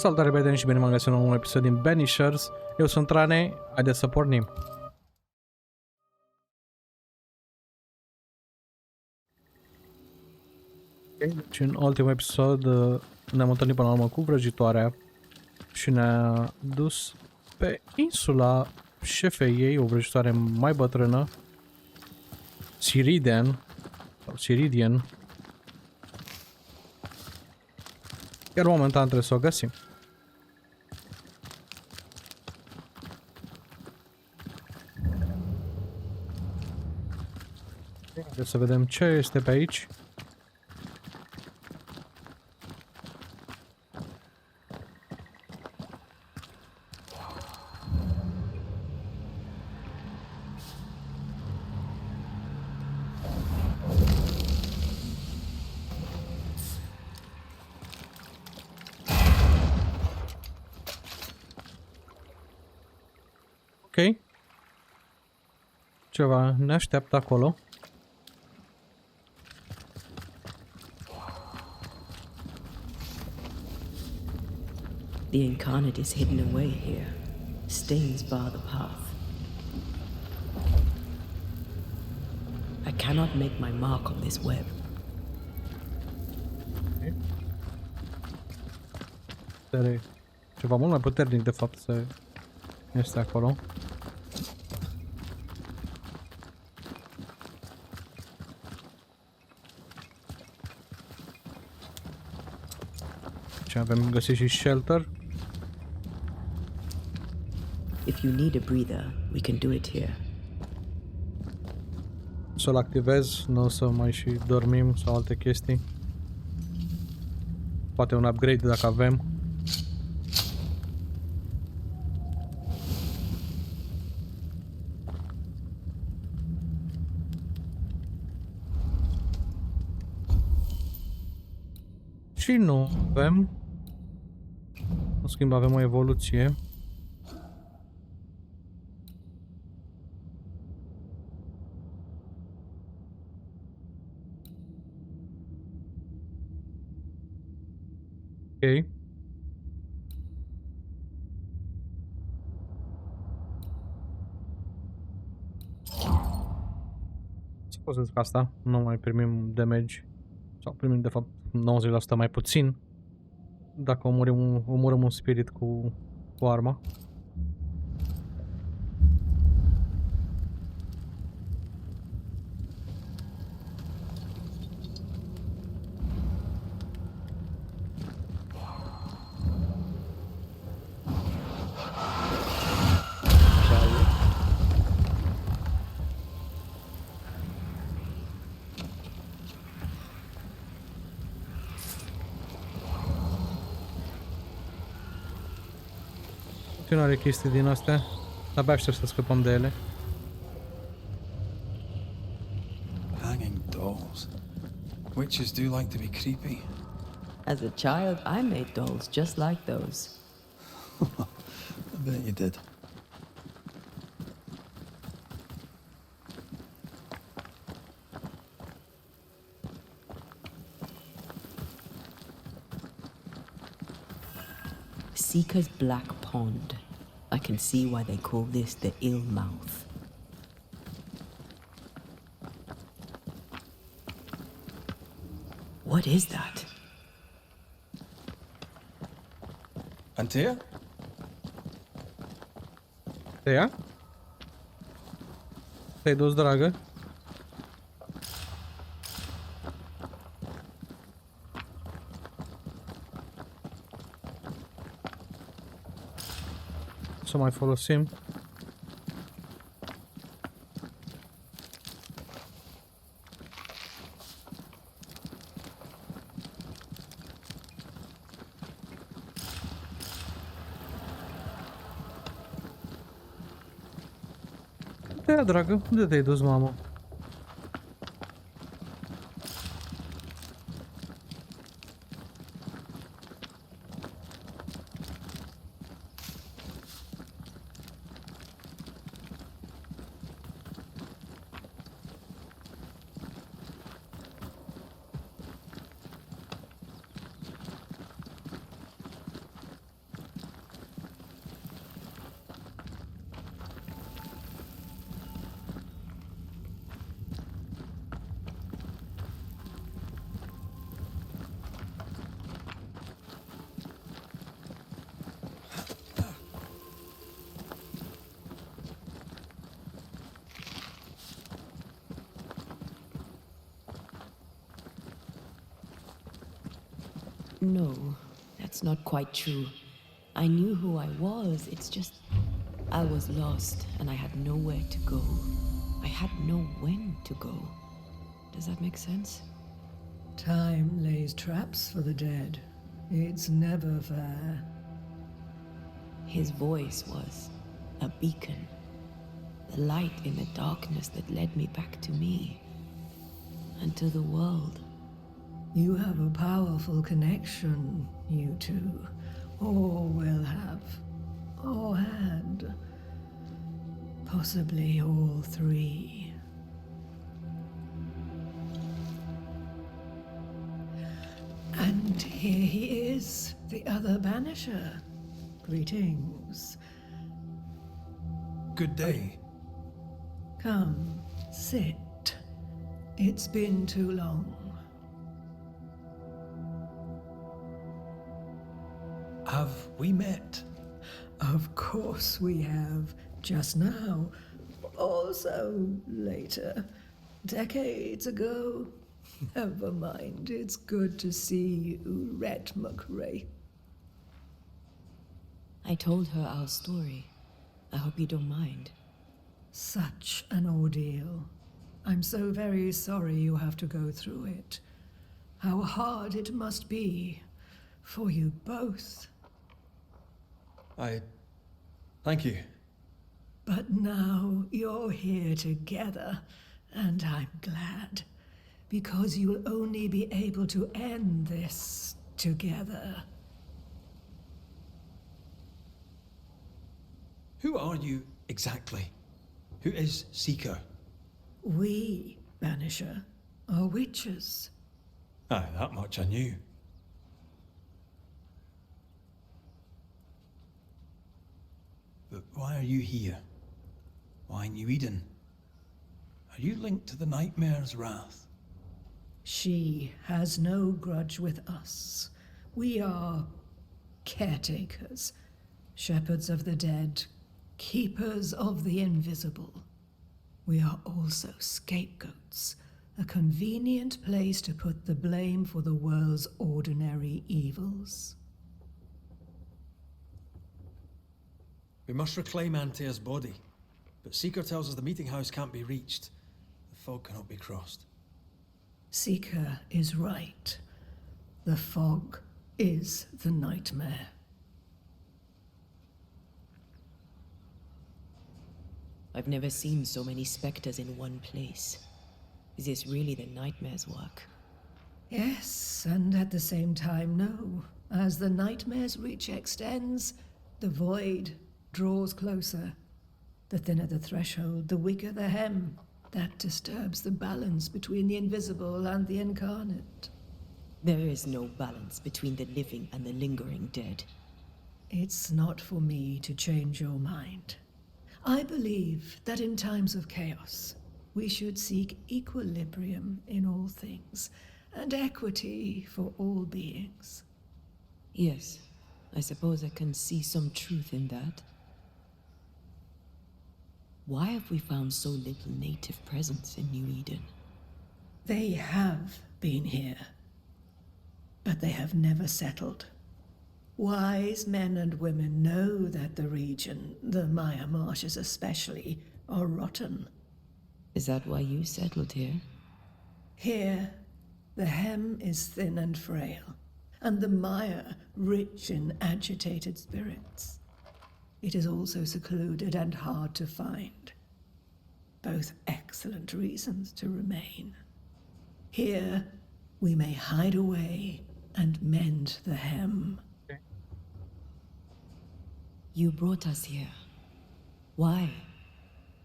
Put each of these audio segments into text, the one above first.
Salutare, prieteni, și bine m-am găsit la un nou episod din Banishers. Eu sunt Rane, haideți să pornim. Și în ultimul episod ne-am întâlnit până la urmă cu vrăjitoarea și ne-a dus pe insula șefei ei, o vrăjitoare mai bătrână, Siridian. Iar momentan trebuie să o găsim. Haideți să vedem ce este pe aici. Ok. Ceva ne așteaptă acolo. The incarnate is hidden away here. Stings bar the path. I cannot make my mark on this web. Okay. Ceva mult mai puternic, de fapt, să este acolo. Ce avem găsit și shelter. If you need a breather, we can do it here. Să-l activez, nu o să mai și dormim sau alte chestii. Poate un upgrade dacă avem. Și nu avem. În schimb avem o evoluție. Ok. Ce pot să zic asta? Nu mai primim damage. Sau primim de fapt 90% mai puțin. Dacă omorâm un spirit cu arma. Are chestii din astea. Abia aștept să scăpăm de ele. Hanging dolls. Witches do like to be creepy. As a child, I made dolls just like those. I bet you did. Seeker's Black Pond. I can see why they call this the ill mouth. What is that? Antea? Te ia? Te-ai dus, dragă? Să mai folosim. Ia, dragă, unde te-ai dus, mamă? No, that's not quite true. I knew who I was, it's just... I was lost, and I had nowhere to go. I had no when to go. Does that make sense? Time lays traps for the dead. It's never fair. His voice was a beacon. The light in the darkness that led me back to me. And to the world. You have a powerful connection, you two. Or will have. Or had. Possibly all three. And here he is, the other Banisher. Greetings. Good day. Come, sit. It's been too long. Have we met? Of course we have. Just now. Also later. Decades ago. Never mind. It's good to see you, Rhett McRae. I told her our story. I hope you don't mind. Such an ordeal. I'm so very sorry you have to go through it. How hard it must be for you both. Thank you. But now you're here together, and I'm glad. Because you'll only be able to end this together. Who are you exactly? Who is Seeker? We, Banisher, are witches. Aye, that much I knew. But why are you here? Why New Eden? Are you linked to the Nightmare's wrath? She has no grudge with us. We are caretakers, shepherds of the dead, keepers of the invisible. We are also scapegoats, a convenient place to put the blame for the world's ordinary evils. We must reclaim Antea's body, but Seeker tells us the meeting house can't be reached. The fog cannot be crossed. Seeker is right. The fog is the nightmare. I've never seen so many specters in one place. Is this really the nightmare's work? Yes, and at the same time, no. As the nightmare's reach extends, the void draws closer. The thinner the threshold, the weaker the hem. That disturbs the balance between the invisible and the incarnate. There is no balance between the living and the lingering dead. It's not for me to change your mind. I believe that in times of chaos, we should seek equilibrium in all things, and equity for all beings. Yes, I suppose I can see some truth in that. Why have we found so little native presence in New Eden? They have been here, but they have never settled. Wise men and women know that the region, the Maya marshes especially, are rotten. Is that why you settled here? Here, the hem is thin and frail, and the Maya rich in agitated spirits. It is also secluded and hard to find. Both excellent reasons to remain. Here, we may hide away and mend the hem. You brought us here. Why?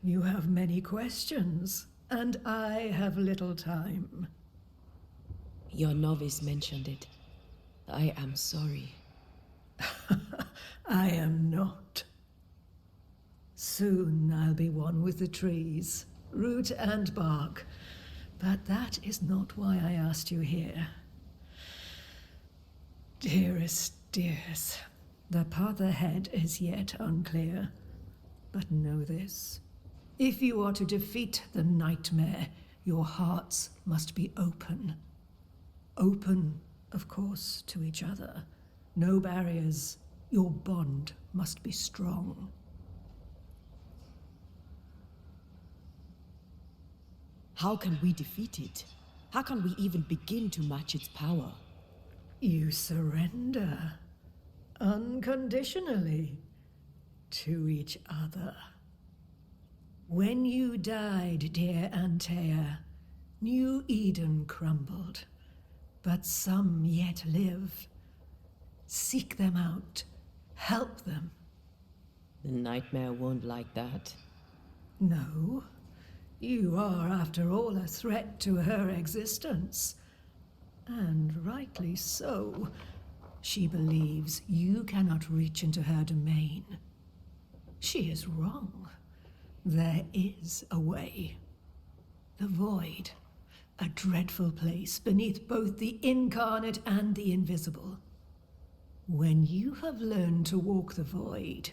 You have many questions, and I have little time. Your novice mentioned it. I am sorry. I am not. Soon I'll be one with the trees, root and bark. But that is not why I asked you here. Dearest dears, the path ahead is yet unclear. But know this. If you are to defeat the nightmare, your hearts must be open. Open of course, to each other. No barriers. Your bond must be strong. How can we defeat it? How can we even begin to match its power? You surrender unconditionally to each other. When you died, dear Antea, New Eden crumbled, but some yet live. Seek them out. Help them. The nightmare won't like that. No, you are, after all, a threat to her existence. And rightly so. She believes you cannot reach into her domain. She is wrong. There is a way. The void, a dreadful place beneath both the incarnate and the invisible. When you have learned to walk the void,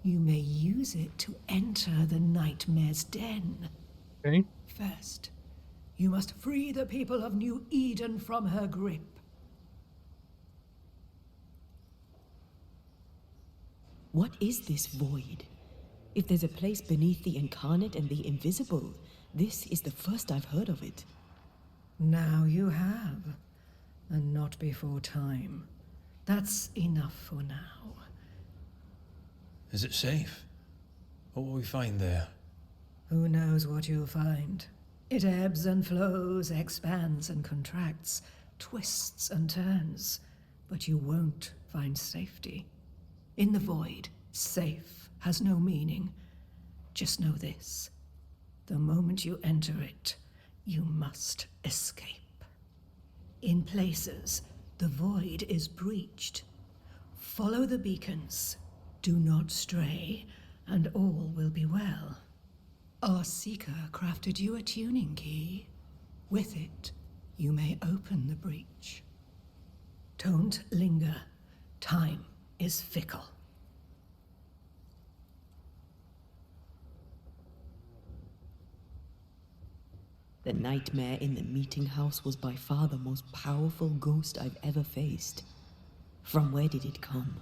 you may use it to enter the nightmare's den. Okay. First, you must free the people of New Eden from her grip. What is this void? If there's a place beneath the incarnate and the invisible, this is the first I've heard of it. Now you have, and not before time. That's enough for now. Is it safe? What will we find there? Who knows what you'll find? It ebbs and flows, expands and contracts, twists and turns, but you won't find safety. In the void, safe has no meaning. Just know this. The moment you enter it, you must escape. In places, the void is breached. Follow the beacons. Do not stray, and all will be well. Our seeker crafted you a tuning key. With it, you may open the breach. Don't linger. Time is fickle. The nightmare in the meeting house was by far the most powerful ghost I've ever faced. From where did it come?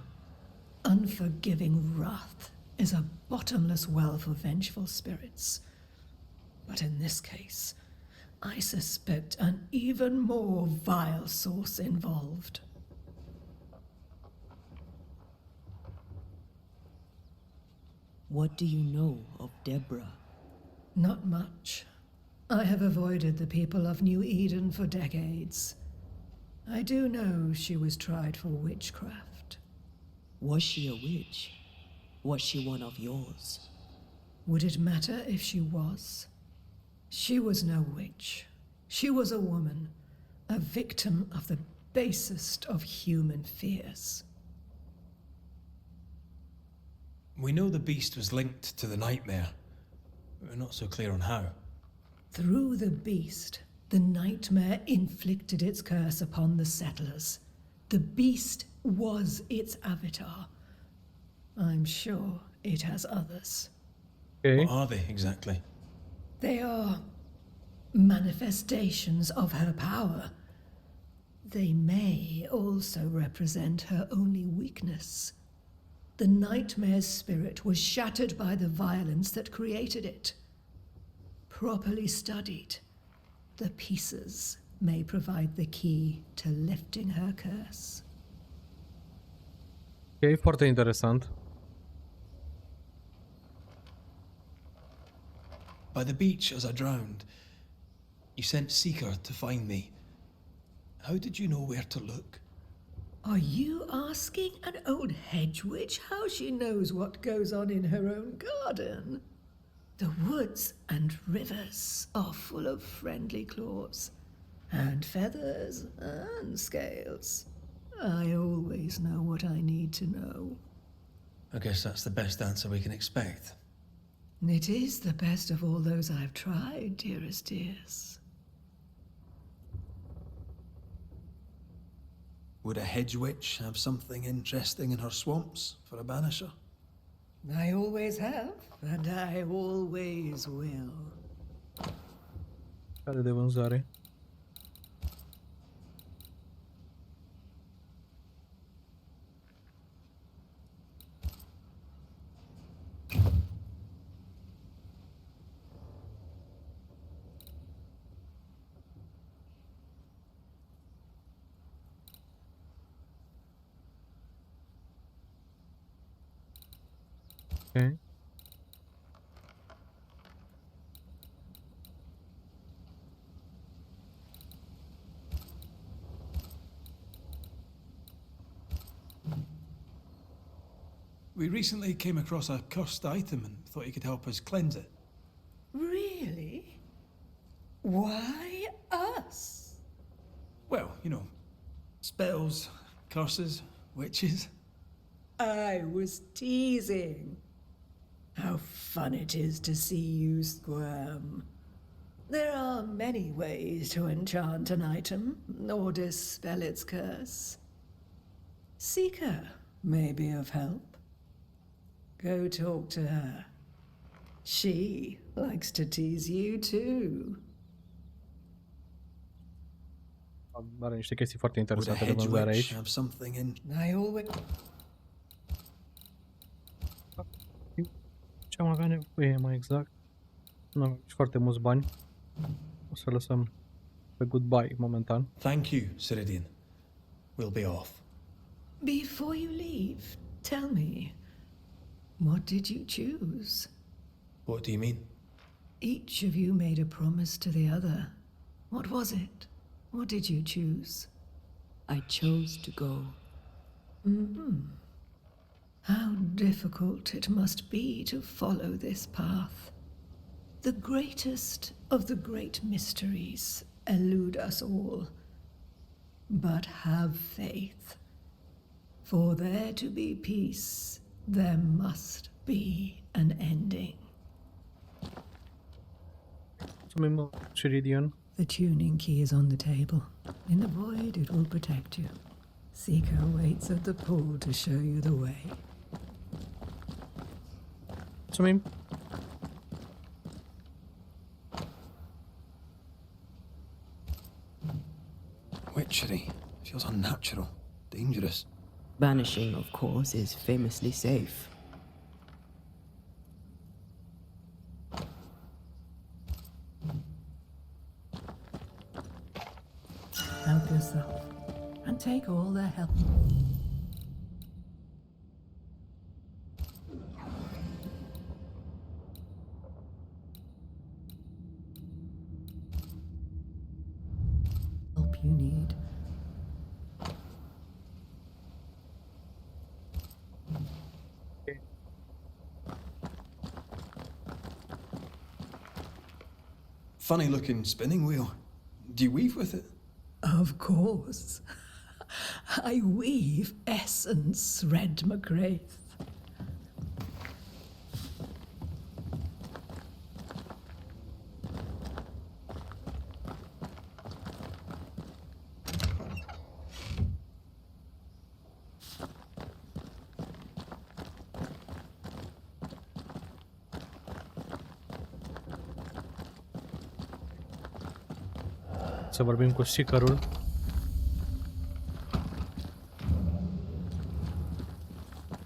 Unforgiving wrath is a bottomless well for vengeful spirits. But in this case, I suspect an even more vile source involved. What do you know of Deborah? Not much. I have avoided the people of New Eden for decades. I do know she was tried for witchcraft. Was she a witch? Was she one of yours? Would it matter if she was? She was no witch. She was a woman, a victim of the basest of human fears. We know the beast was linked to the nightmare, but we're not so clear on how. Through the beast, the nightmare inflicted its curse upon the settlers. The beast was its avatar. I'm sure it has others. Okay. What are they exactly? They are manifestations of her power. They may also represent her only weakness. The nightmare's spirit was shattered by the violence that created it. Properly studied, the pieces may provide the key to lifting her curse. Ok, foarte interesant. By the beach as I drowned, you sent Seeker to find me. How did you know where to look? Are you asking an old hedge witch how she knows what goes on in her own garden? The woods and rivers are full of friendly claws, and feathers and scales. I always know what I need to know. I guess that's the best answer we can expect. It is the best of all those I've tried, dearest dears. Would a hedge witch have something interesting in her swamps for a banisher? I always have, and I always will. Care de vânzare. Ok. We recently came across a cursed item and thought you could help us cleanse it. Really? Why us? Well, you know, spells, curses, witches. I was teasing. How fun it is to see you squirm. There are many ways to enchant an item or dispel its curse. Seeker may be of help. Go talk to her. She likes to tease you too. Are niște chestii foarte Would a interesante de hedge vânzare witch aici. have something in? I always... Ce am avea nevoie mai exact? Nu avem foarte mulți bani. O să lăsăm pe goodbye momentan. Thank you, Ceridian. We'll be off. Before you leave, tell me, what did you choose? What do you mean? Each of you made a promise to the other. What was it? What did you choose? I chose to go. How difficult it must be to follow this path. The greatest of the great mysteries elude us all. But have faith. For there to be peace, there must be an ending. Mulțumim, Ceridian. The tuning key is on the table. In the void, it will protect you. Seeker waits at the pool to show you the way. Mulțumim. Witchery. Feels unnatural. Dangerous. Banishing, of course, is famously safe. Help yourself. And take all the help. Help you need. Funny looking spinning wheel. Do you weave with it? Of course. I weave essence, Red McGrath. Să vorbim cu Seeker-ul.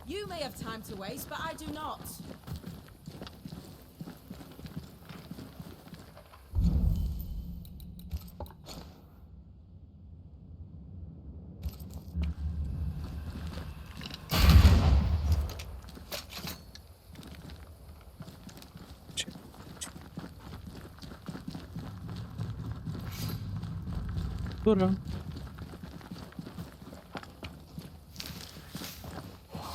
You may have time to waste, but I do not. Dură.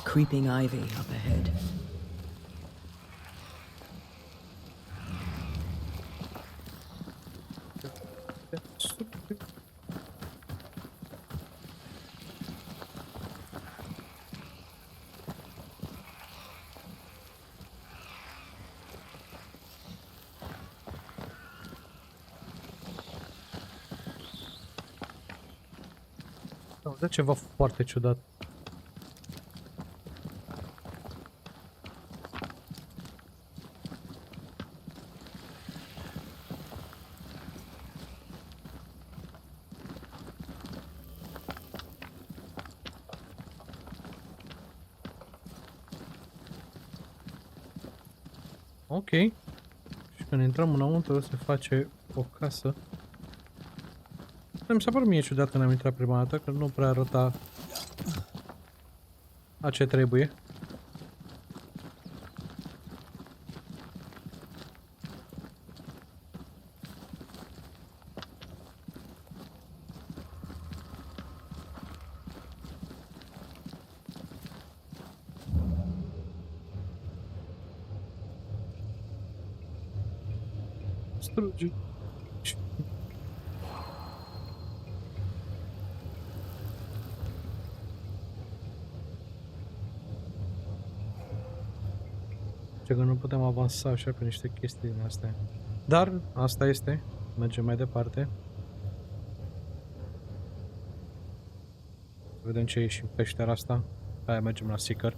Creeping ivy up ahead. Da ceva foarte ciudat. Ok. Și când intrăm înăuntru se face o casă. Mi s-a părut mie ciudat când am intrat prima dată, că nu prea arăta a ce trebuie. distruge. Ce că nu putem avansa așa pe niște chestii din astea. Dar asta este. Mergem mai departe. Să vedem ce e și în peștera asta. Aia mergem la Seeker.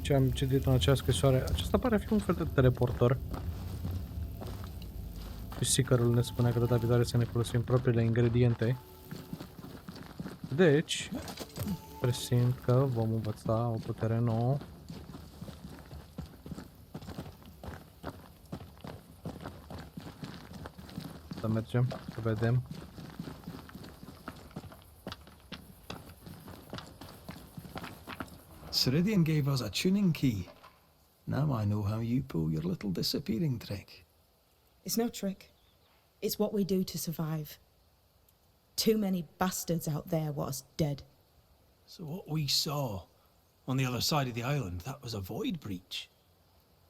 Ce am citit în această scrisoare, acesta pare a fi un fel de teleportor. Și Seekerul ne spunea că data viitoare să ne folosim propriile ingrediente. Deci, presimt că vom învăța o putere nouă. Să mergem, să vedem. Ceridian gave us a tuning key. Now I know how you pull your little disappearing trick. It's no trick. It's what we do to survive. Too many bastards out there want us dead. So what we saw on the other side of the island, that was a void breach.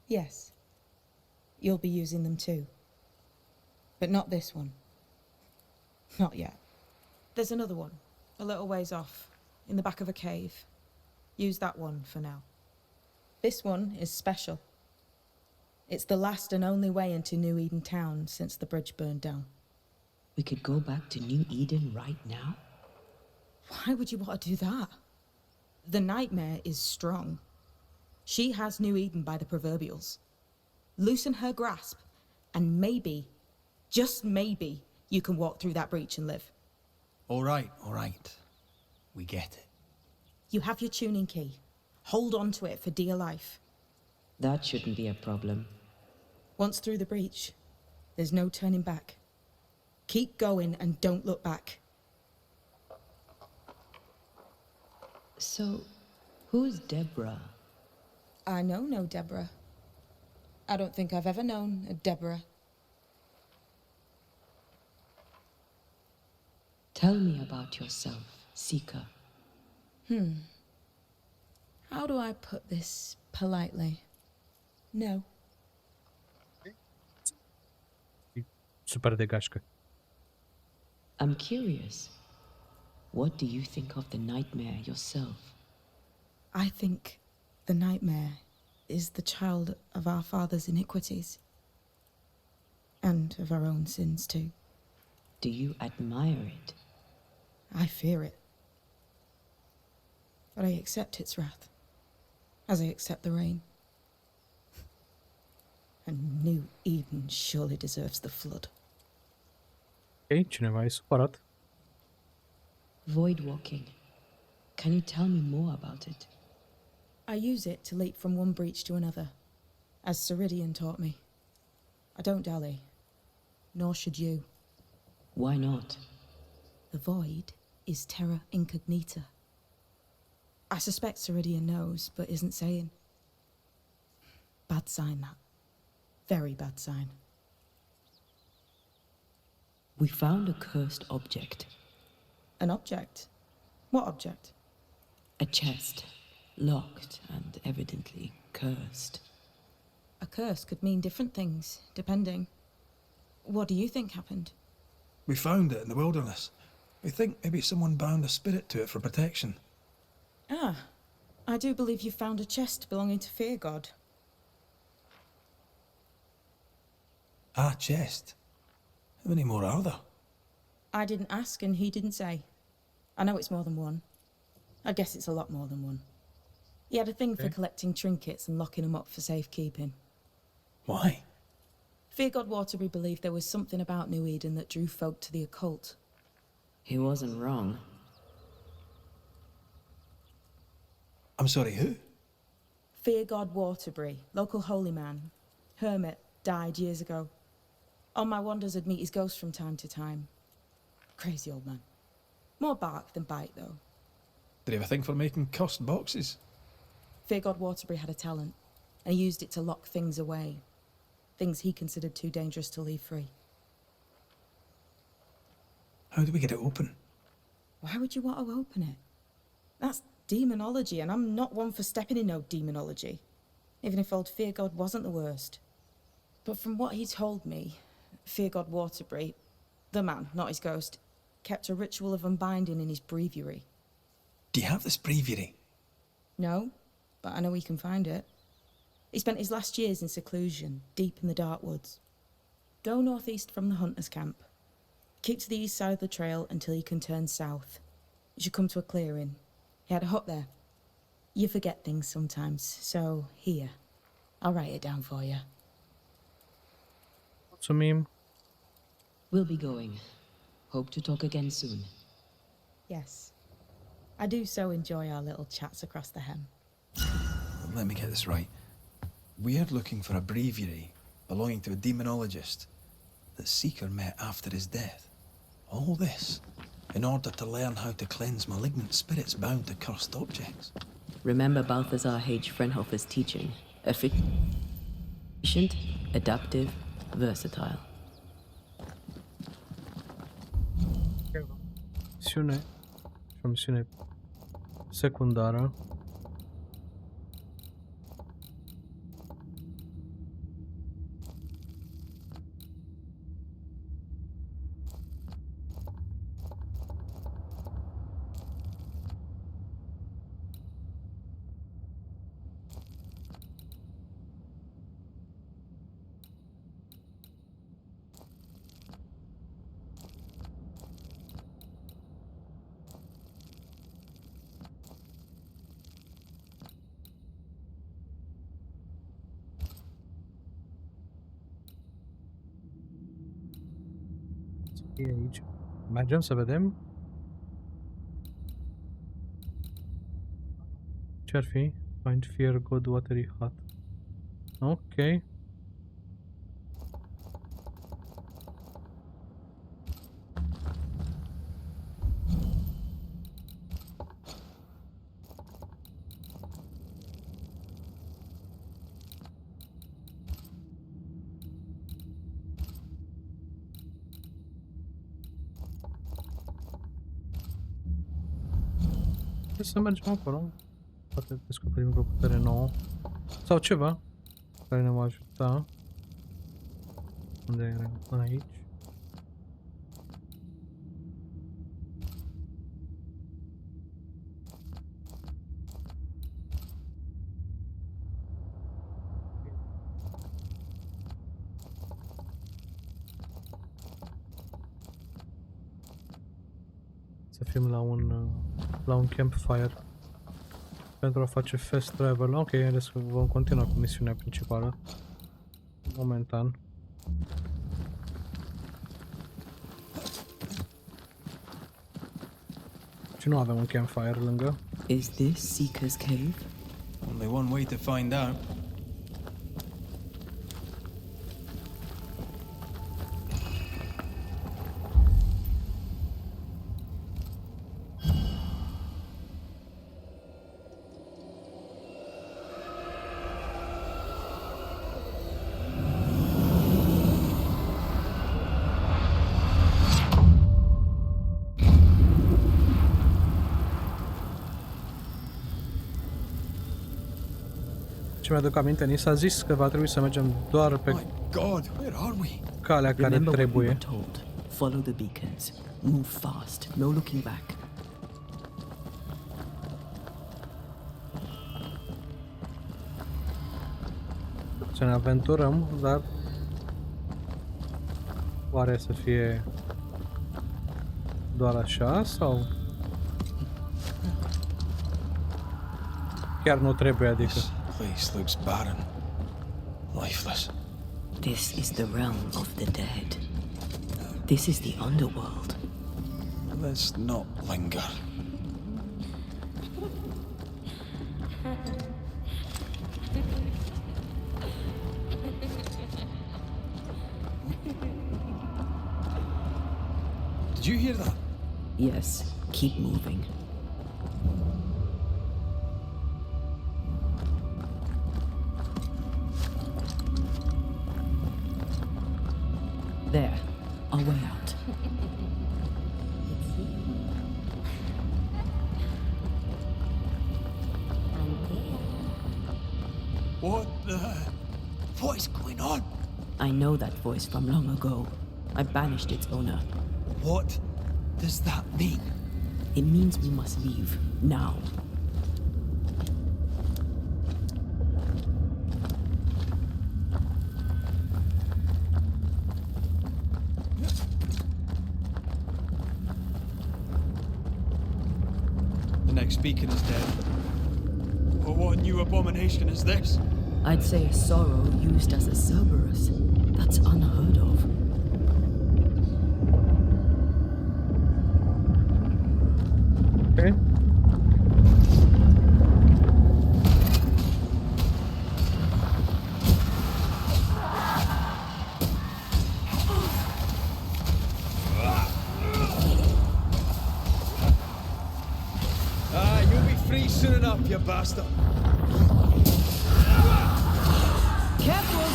Yes. You'll be using them too. But not this one. Not yet. There's another one, a little ways off, in the back of a cave. Use that one for now. This one is special. It's the last and only way into New Eden town since the bridge burned down. We could go back to New Eden right now? Why would you want to do that? The nightmare is strong. She has New Eden by the proverbials. Loosen her grasp, and maybe, just maybe, you can walk through that breach and live. All right, all right. We get it. You have your tuning key. Hold on to it for dear life. That shouldn't be a problem. Once through the breach, there's no turning back. Keep going and don't look back. So, who's Deborah? I know no Deborah. I don't think I've ever known a Deborah. Tell me about yourself, Seeker. How do I put this politely? No. Super de gașcă. I'm curious. What do you think of the nightmare yourself? I think the nightmare is the child of our father's iniquities. And of our own sins too. Do you admire it? I fear it. But I accept its wrath, as I accept the rain. And New Eden surely deserves the flood. Ok, cineva e supărat. Void walking. Can you tell me more about it? I use it to leap from one breach to another, as Ceridian taught me. I don't dally, nor should you. Why not? The void is terra incognita. I suspect Ceridian knows, but isn't saying. Bad sign, that. Very bad sign. We found a cursed object. An object? What object? A chest. Locked and evidently cursed. A curse could mean different things, depending. What do you think happened? We found it in the wilderness. We think maybe someone bound a spirit to it for protection. Ah, I do believe you found a chest belonging to Fear God. Ah, chest. How many more are there? I didn't ask and he didn't say. I know it's more than one. I guess it's a lot more than one. He had a thing for collecting trinkets and locking them up for safekeeping. Why? Fear God Waterbury believed there was something about New Eden that drew folk to the occult. He wasn't wrong. I'm sorry, who? Fear God Waterbury, local holy man, hermit, died years ago. On my wanders I'd meet his ghost from time to time. Crazy old man. More bark than bite, though. Did he have a thing for making cursed boxes? Fear-god Waterbury had a talent, and he used it to lock things away. Things he considered too dangerous to leave free. How do we get it open? Why would you want to open it? That's demonology, and I'm not one for stepping in no demonology, even if old Fear-god wasn't the worst. But from what he told me, Fear-god Waterbury, the man, not his ghost, kept a ritual of unbinding in his breviary. Do you have this breviary? No, but I know he can find it. He spent his last years in seclusion, deep in the dark woods. Go northeast from the hunter's camp. Keep to the east side of the trail until you can turn south. You should come to a clearing. He had a hut there. You forget things sometimes, so here. I'll write it down for you. Mulțumim. We'll be going. Hope to talk again soon. Yes. I do so enjoy our little chats across the hem. Let me get this right. We're looking for a breviary belonging to a demonologist that Seeker met after his death. All this in order to learn how to cleanse malignant spirits bound to cursed objects. Remember Balthazar H. Frenhofer's teaching. Efficient, adaptive, versatile. Misiune. Și o misiune secundară. E aici. Mergem să vedem ce ar fi. Find Fear God Watery Hut. Ok. Să mergem acolo. Poate descoperim vreo putere nouă. Sau ceva care ne va ajuta. Unde era? Până aici. Să fim la un campfire pentru a face fast travel. Ok, haideți că vom continua cu misiunea principală momentan. Și nu avem un campfire lângă. Is this Seeker's Cave? Only one way to find out. Ce mi-aduc aminte, ni s-a zis că va trebui să mergem doar pe My God, where are we? calea care Remember what we trebuie. were told. Follow the beacons. Move fast. No looking back. Să ne aventurăm, dar oare să fie doar așa sau chiar nu trebuie, adică This place looks barren, lifeless. This is the realm of the dead. This is the underworld. Let's not linger. Did you hear that? Yes, keep moving. There, our way out. What is going on? I know that voice from long ago. I banished its owner. What does that mean? It means we must leave, now. The next beacon is dead. Well, what new abomination is this? I'd say a sorrow used as a Cerberus. That's unheard of. Okay. You'll be free soon enough, you bastard. Careful!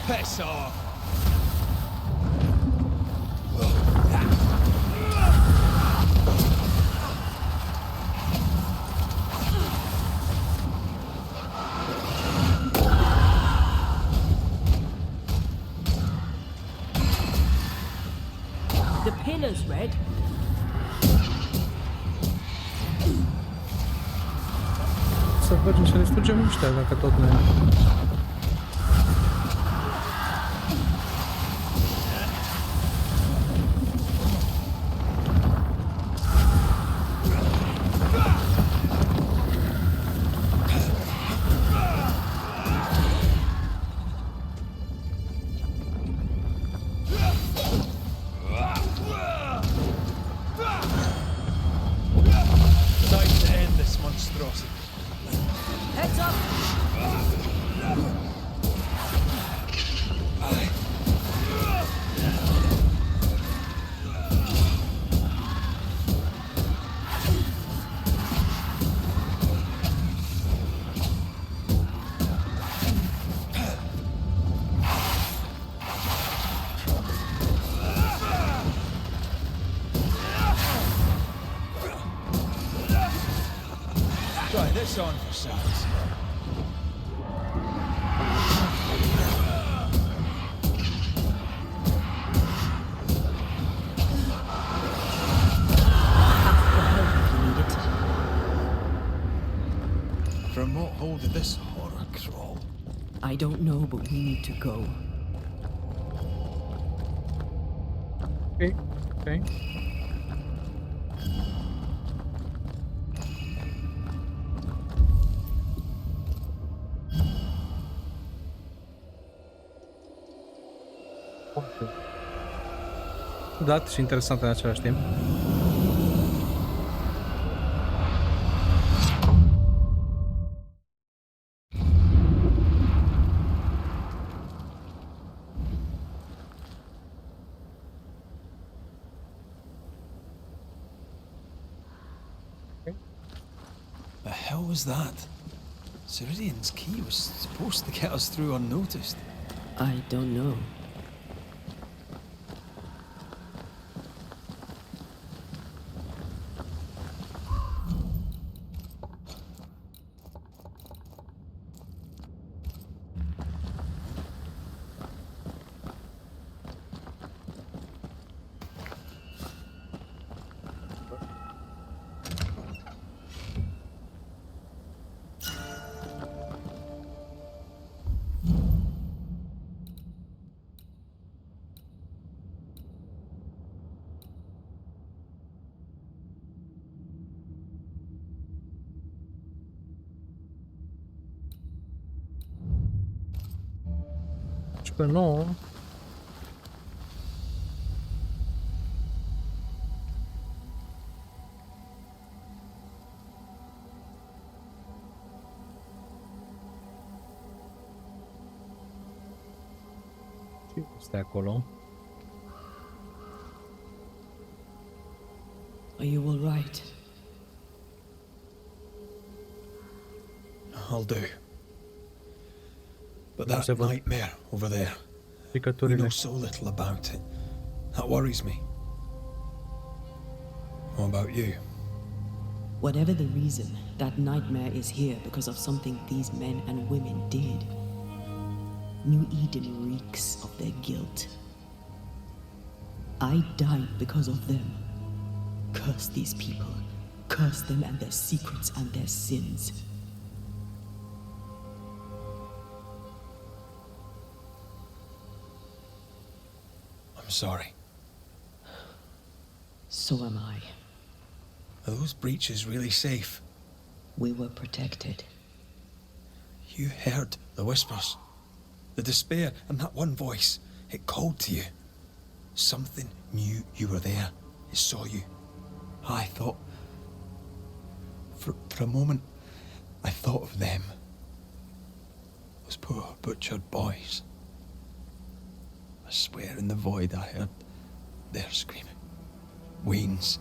Piss off. The pillar's red. Să mergem să ne strângem ăștia, dacă tot ne... Time to end this monstrosity. Heads up! Try this on for size. From what hold did this horror crawl? I don't know, but we need to go. Ok, ok. Dat și interesant în același timp. The hell was that? Ceridian's key was supposed to get us through unnoticed. I don't know. Și pe 9. Ce este acolo? Are you all right? I'll do. But Nu that se văd nightmare over there, we picăturile. know so little about it. That worries me. What about you? Whatever the reason, that nightmare is here because of something these men and women did. New Eden reeks of their guilt. I died because of them. Curse these people. Curse them and their secrets and their sins. I'm sorry. So am I. Are those breaches really safe? We were protected. You heard the whispers, the despair, and that one voice. It called to you. Something knew you were there. It saw you. I thought... For a moment, I thought of them. Those poor butchered boys. I swear in the void I heard their screaming. Wains.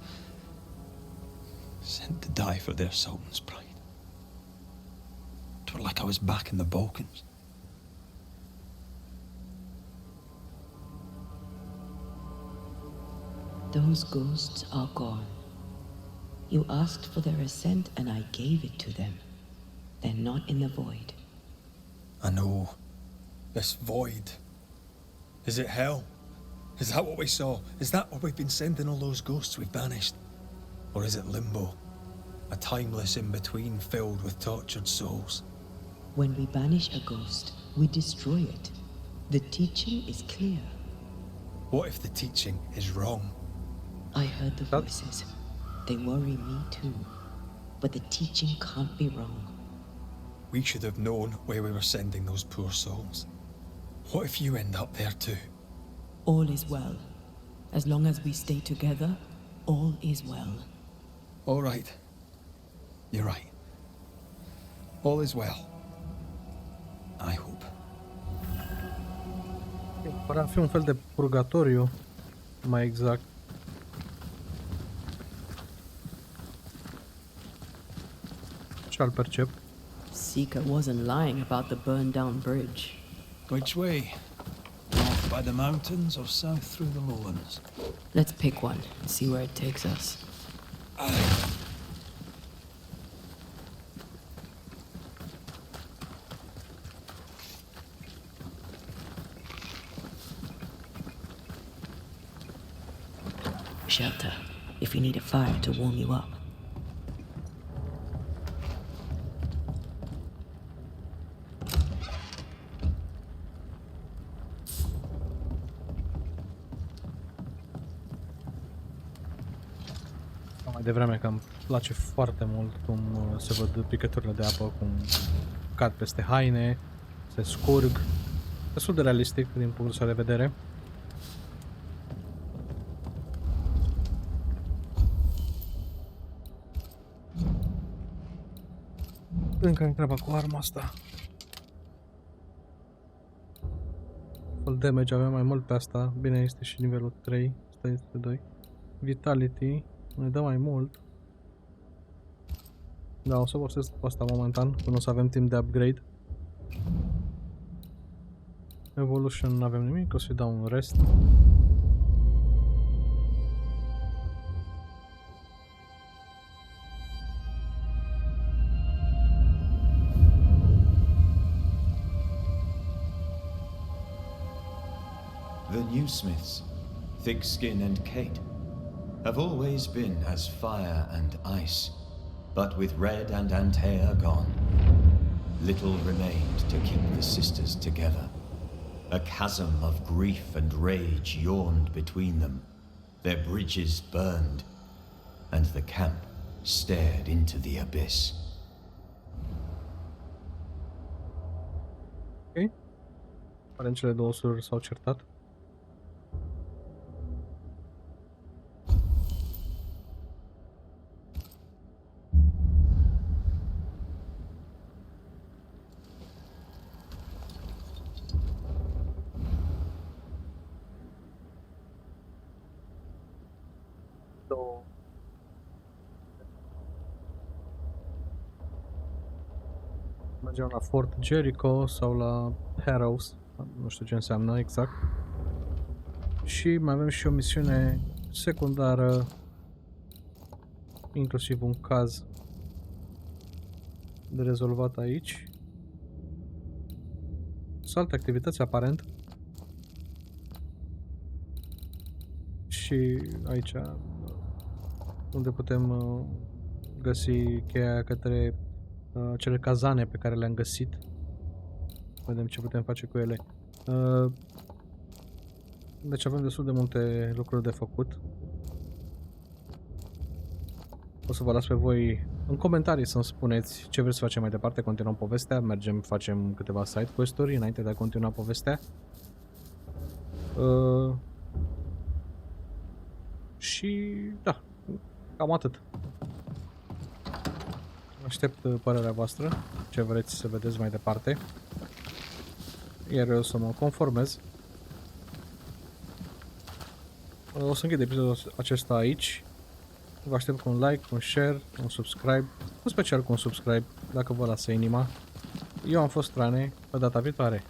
Sent to die for their sultan's pride. It was like I was back in the Balkans. Those ghosts are gone. You asked for their ascent and I gave it to them. They're not in the void. I know. This void. Is it hell? Is that what we saw? Is that where we've been sending all those ghosts we've banished? Or is it limbo? A timeless in-between filled with tortured souls? When we banish a ghost, we destroy it. The teaching is clear. What if the teaching is wrong? I heard the voices. They worry me too. But the teaching can't be wrong. We should have known where we were sending those poor souls. What if you end up there too? All is well. As long as we stay together, all is well. All right. You're right. All is well. I hope. Părea a fi un fel de purgatoriu, mai exact. Ce-al percep? Seeker wasn't lying about the burned down bridge. Which way? North by the mountains or south through the lowlands? Let's pick one and see where it takes us. Shelter, if you need a fire to warm you up. Mai devreme că îmi place foarte mult cum se văd picăturile de apă, cum cad peste haine, se scurg. Destul de realistic din punctul de vedere. Încă am treaba cu arma asta. Full damage avea mai mult pe asta. Bine, este și nivelul 3. Asta este 2. Vitality ne dă mai mult. Da, o să folosesc pe asta momentan, până o să avem timp de upgrade. Evolution nu avem nimic, o să-i dau un rest. The new smiths, Thickskin and Kate, have always been as fire and ice, but with Red and Antea gone, little remained to keep the sisters together. A chasm of grief and rage yawned between them, their bridges burned, and the camp stared into the abyss. Ok. Aparent cele două surori s-au certat. Mergem la Fort Jericho sau la Harrows, nu știu ce înseamnă exact. Și mai avem și o misiune secundară, inclusiv un caz de rezolvat aici. Sunt alte activități aparent. Și aici unde putem găsi cheia către cele cazane pe care le-am găsit. Vedem ce putem face cu ele. Deci avem destul de multe lucruri de făcut. O să vă las pe voi în comentarii să-mi spuneți ce vreți să facem mai departe. Continuăm povestea, mergem, facem câteva side quest-uri înainte de a continua povestea. Și da, cam atât. Aștept părerea voastră, ce vreți să vedeți mai departe. Iar eu o să mă conformez. O să închid episodul acesta aici. Vă aștept cu un like, un share, un subscribe, în special cu un subscribe, dacă vă lasă inima. Eu am fost Rane, pe data viitoare.